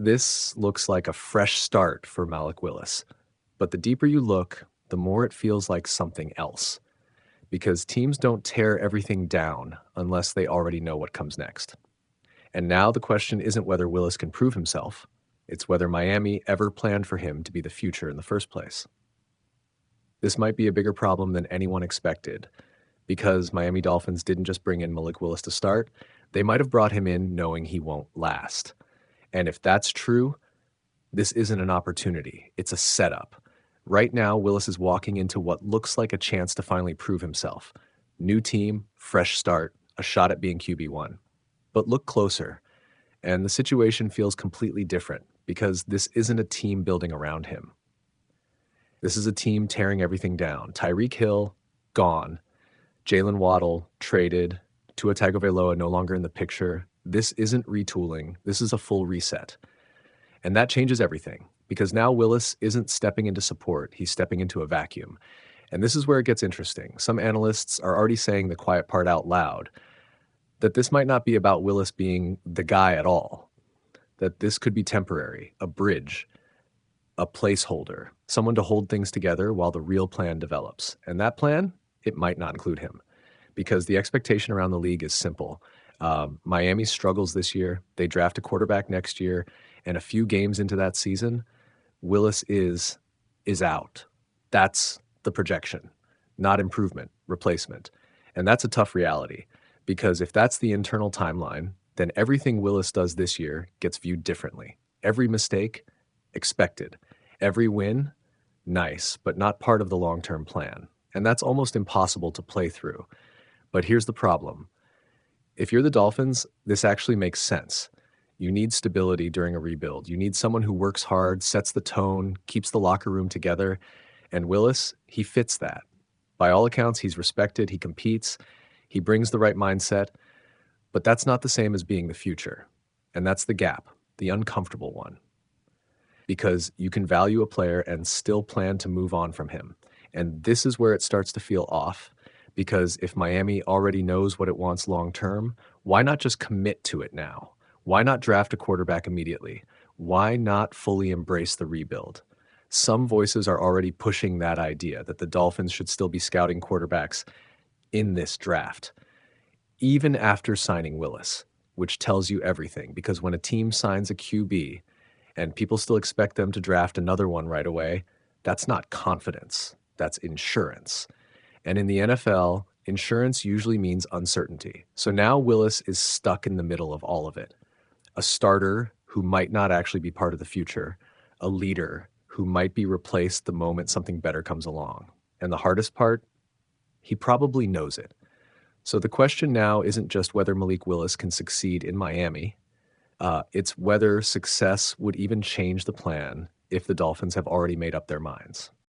This looks like a fresh start for Malik Willis. But the deeper you look, the more it feels like something else. Because teams don't tear everything down unless they already know what comes next. And now the question isn't whether Willis can prove himself, it's whether Miami ever planned for him to be the future in the first place. This might be a bigger problem than anyone expected, because Miami Dolphins didn't just bring in Malik Willis to start, they might have brought him in knowing he won't last. And if that's true, this isn't an opportunity, it's a setup. Right now, Willis is walking into what looks like a chance to finally prove himself. New team, fresh start, a shot at being QB1. But look closer, and the situation feels completely different because this isn't a team building around him. This is a team tearing everything down. Tyreek Hill, gone. Jaylen Waddle, traded. Tua Tagovailoa no longer in the picture. This isn't retooling. This is a full reset. And that changes everything because now Willis isn't stepping into support. He's stepping into a vacuum. And this is where it gets interesting. Some analysts are already saying the quiet part out loud, that this might not be about Willis being the guy at all, that this could be temporary, a bridge, a placeholder, someone to hold things together while the real plan develops. And that plan, it might not include him because the expectation around the league is simple. Miami struggles this year. They draft a quarterback next year, and a few games into that season, Willis is out. That's the projection, not improvement, replacement. And that's a tough reality because if that's the internal timeline, then everything Willis does this year gets viewed differently. Every mistake, expected. Every win, nice, but not part of the long-term plan. And that's almost impossible to play through. But here's the problem. If you're the Dolphins, this actually makes sense. You need stability during a rebuild. You need someone who works hard, sets the tone, keeps the locker room together. And Willis, he fits that. By all accounts, he's respected, he competes, he brings the right mindset. But that's not the same as being the future. And that's the gap, the uncomfortable one. Because you can value a player and still plan to move on from him. And this is where it starts to feel off. Because if Miami already knows what it wants long-term, why not just commit to it now? Why not draft a quarterback immediately? Why not fully embrace the rebuild? Some voices are already pushing that idea that the Dolphins should still be scouting quarterbacks in this draft, even after signing Willis, which tells you everything. Because when a team signs a QB and people still expect them to draft another one right away, that's not confidence, that's insurance. And in the NFL, insurance usually means uncertainty. So now Willis is stuck in the middle of all of it. A starter who might not actually be part of the future, a leader who might be replaced the moment something better comes along. And the hardest part, he probably knows it. So the question now isn't just whether Malik Willis can succeed in Miami. It's whether success would even change the plan if the Dolphins have already made up their minds.